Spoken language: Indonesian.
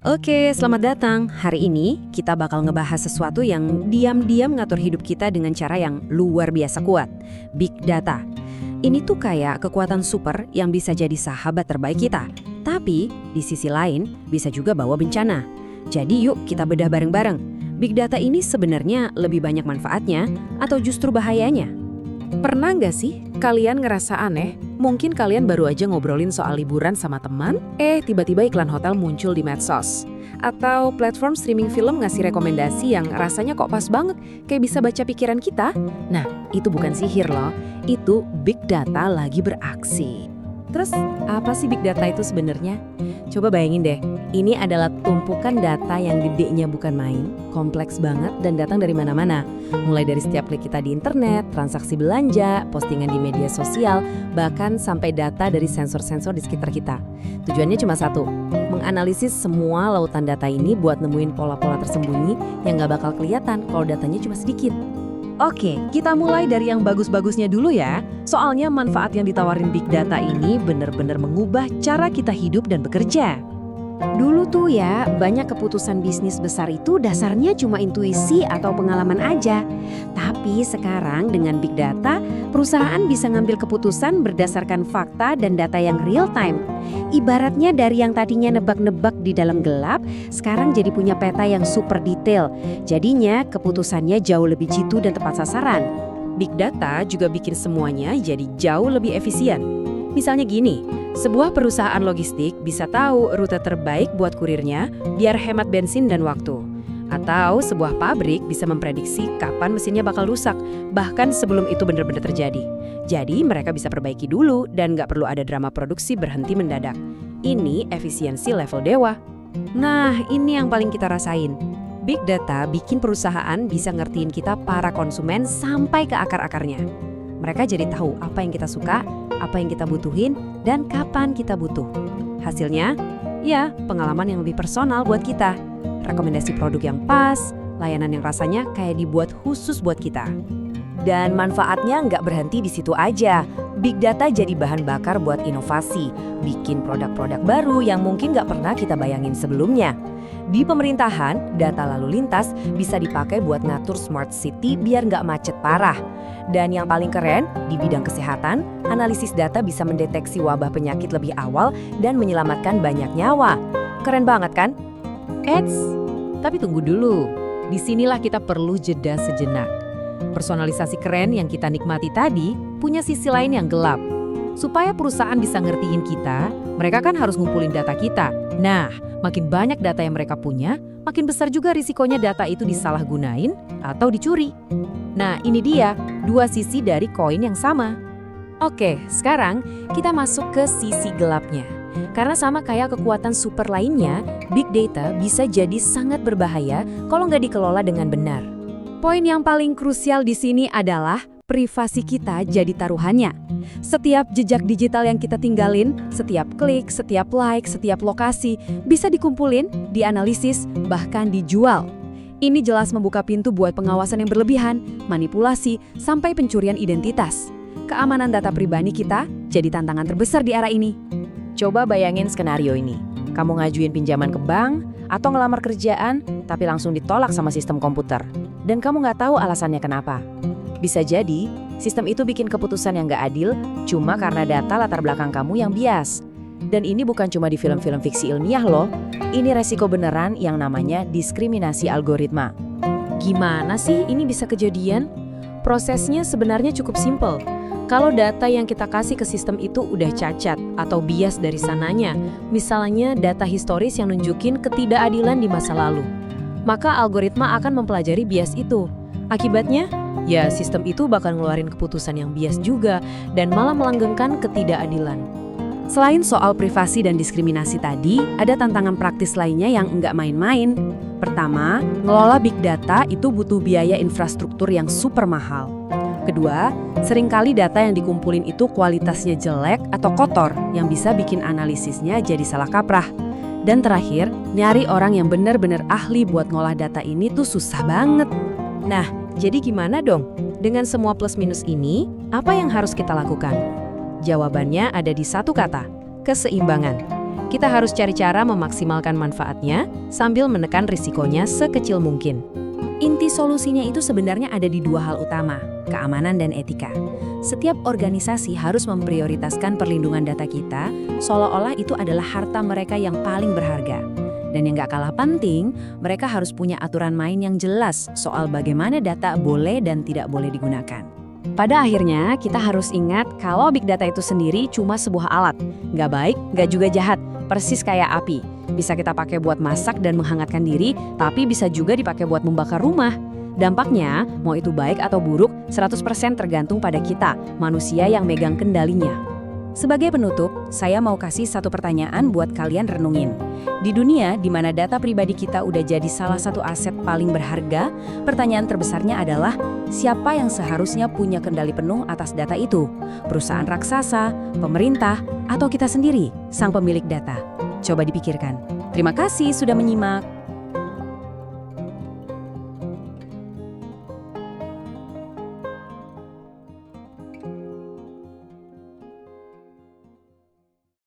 Oke, selamat datang. Hari ini kita bakal ngebahas sesuatu yang diam-diam ngatur hidup kita dengan cara yang luar biasa kuat. Big Data. Ini tuh kayak kekuatan super yang bisa jadi sahabat terbaik kita. Tapi di sisi lain bisa juga bawa bencana. Jadi yuk kita bedah bareng-bareng. Big Data ini sebenarnya lebih banyak manfaatnya atau justru bahayanya? Pernah nggak sih kalian ngerasa aneh? Mungkin kalian baru aja ngobrolin soal liburan sama teman, tiba-tiba iklan hotel muncul di medsos. Atau platform streaming film ngasih rekomendasi yang rasanya kok pas banget, kayak bisa baca pikiran kita. Nah, itu bukan sihir loh, itu big data lagi beraksi. Terus apa sih big data itu sebenarnya? Coba bayangin deh, ini adalah tumpukan data yang gedenya bukan main, kompleks banget dan datang dari mana-mana. Mulai dari setiap klik kita di internet, transaksi belanja, postingan di media sosial, bahkan sampai data dari sensor-sensor di sekitar kita. Tujuannya cuma satu, menganalisis semua lautan data ini buat nemuin pola-pola tersembunyi yang nggak bakal kelihatan kalau datanya cuma sedikit. Oke, kita mulai dari yang bagus-bagusnya dulu ya. Soalnya manfaat yang ditawarin Big Data ini benar-benar mengubah cara kita hidup dan bekerja. Dulu tuh ya, banyak keputusan bisnis besar itu dasarnya cuma intuisi atau pengalaman aja. Tapi sekarang dengan Big Data, perusahaan bisa ngambil keputusan berdasarkan fakta dan data yang real time. Ibaratnya dari yang tadinya nebak-nebak di dalam gelap, sekarang jadi punya peta yang super detail. Jadinya keputusannya jauh lebih jitu dan tepat sasaran. Big Data juga bikin semuanya jadi jauh lebih efisien. Misalnya gini, sebuah perusahaan logistik bisa tahu rute terbaik buat kurirnya biar hemat bensin dan waktu. Atau sebuah pabrik bisa memprediksi kapan mesinnya bakal rusak, bahkan sebelum itu benar-benar terjadi. Jadi mereka bisa perbaiki dulu dan nggak perlu ada drama produksi berhenti mendadak. Ini efisiensi level dewa. Nah, ini yang paling kita rasain. Big Data bikin perusahaan bisa ngertiin kita para konsumen sampai ke akar-akarnya. Mereka jadi tahu apa yang kita suka, apa yang kita butuhin, dan kapan kita butuh. Hasilnya, ya pengalaman yang lebih personal buat kita. Rekomendasi produk yang pas, layanan yang rasanya kayak dibuat khusus buat kita. Dan manfaatnya nggak berhenti di situ aja. Big Data jadi bahan bakar buat inovasi, bikin produk-produk baru yang mungkin nggak pernah kita bayangin sebelumnya. Di pemerintahan, data lalu lintas bisa dipakai buat ngatur smart city biar nggak macet parah. Dan yang paling keren, di bidang kesehatan, analisis data bisa mendeteksi wabah penyakit lebih awal dan menyelamatkan banyak nyawa. Keren banget kan? Eits, tapi tunggu dulu. Disinilah kita perlu jeda sejenak. Personalisasi keren yang kita nikmati tadi punya sisi lain yang gelap. Supaya perusahaan bisa ngertiin kita, mereka kan harus ngumpulin data kita. Nah, makin banyak data yang mereka punya, makin besar juga risikonya data itu disalahgunain atau dicuri. Nah, ini dia dua sisi dari koin yang sama. Oke, sekarang kita masuk ke sisi gelapnya. Karena sama kayak kekuatan super lainnya, Big Data bisa jadi sangat berbahaya kalau nggak dikelola dengan benar. Poin yang paling krusial di sini adalah privasi kita jadi taruhannya. Setiap jejak digital yang kita tinggalin, setiap klik, setiap like, setiap lokasi bisa dikumpulin, dianalisis, bahkan dijual. Ini jelas membuka pintu buat pengawasan yang berlebihan, manipulasi, sampai pencurian identitas. Keamanan data pribadi kita jadi tantangan terbesar di era ini. Coba bayangin skenario ini. Kamu ngajuin pinjaman ke bank atau ngelamar kerjaan, tapi langsung ditolak sama sistem komputer. Dan kamu nggak tahu alasannya kenapa. Bisa jadi, sistem itu bikin keputusan yang nggak adil cuma karena data latar belakang kamu yang bias. Dan ini bukan cuma di film-film fiksi ilmiah loh. Ini resiko beneran yang namanya diskriminasi algoritma. Gimana sih ini bisa kejadian? Prosesnya sebenarnya cukup simpel. Kalau data yang kita kasih ke sistem itu udah cacat atau bias dari sananya, misalnya data historis yang nunjukin ketidakadilan di masa lalu, maka algoritma akan mempelajari bias itu. Akibatnya, ya sistem itu bakal ngeluarin keputusan yang bias juga dan malah melanggengkan ketidakadilan. Selain soal privasi dan diskriminasi tadi, ada tantangan praktis lainnya yang nggak main-main. Pertama, ngelola big data itu butuh biaya infrastruktur yang super mahal. Kedua, seringkali data yang dikumpulin itu kualitasnya jelek atau kotor yang bisa bikin analisisnya jadi salah kaprah. Dan terakhir, nyari orang yang benar-benar ahli buat ngolah data ini tuh susah banget. Nah, jadi gimana dong? Dengan semua plus minus ini, apa yang harus kita lakukan? Jawabannya ada di satu kata, keseimbangan. Kita harus cari cara memaksimalkan manfaatnya sambil menekan risikonya sekecil mungkin. Inti solusinya itu sebenarnya ada di dua hal utama, keamanan dan etika. Setiap organisasi harus memprioritaskan perlindungan data kita, seolah-olah itu adalah harta mereka yang paling berharga. Dan yang gak kalah penting, mereka harus punya aturan main yang jelas soal bagaimana data boleh dan tidak boleh digunakan. Pada akhirnya, kita harus ingat kalau big data itu sendiri cuma sebuah alat. Nggak baik, nggak juga jahat, persis kayak api. Bisa kita pakai buat masak dan menghangatkan diri, tapi bisa juga dipakai buat membakar rumah. Dampaknya, mau itu baik atau buruk, 100% tergantung pada kita, manusia yang megang kendalinya. Sebagai penutup, saya mau kasih satu pertanyaan buat kalian renungin. Di dunia di mana data pribadi kita udah jadi salah satu aset paling berharga, pertanyaan terbesarnya adalah siapa yang seharusnya punya kendali penuh atas data itu? Perusahaan raksasa, pemerintah, atau kita sendiri, sang pemilik data? Coba dipikirkan. Terima kasih sudah menyimak.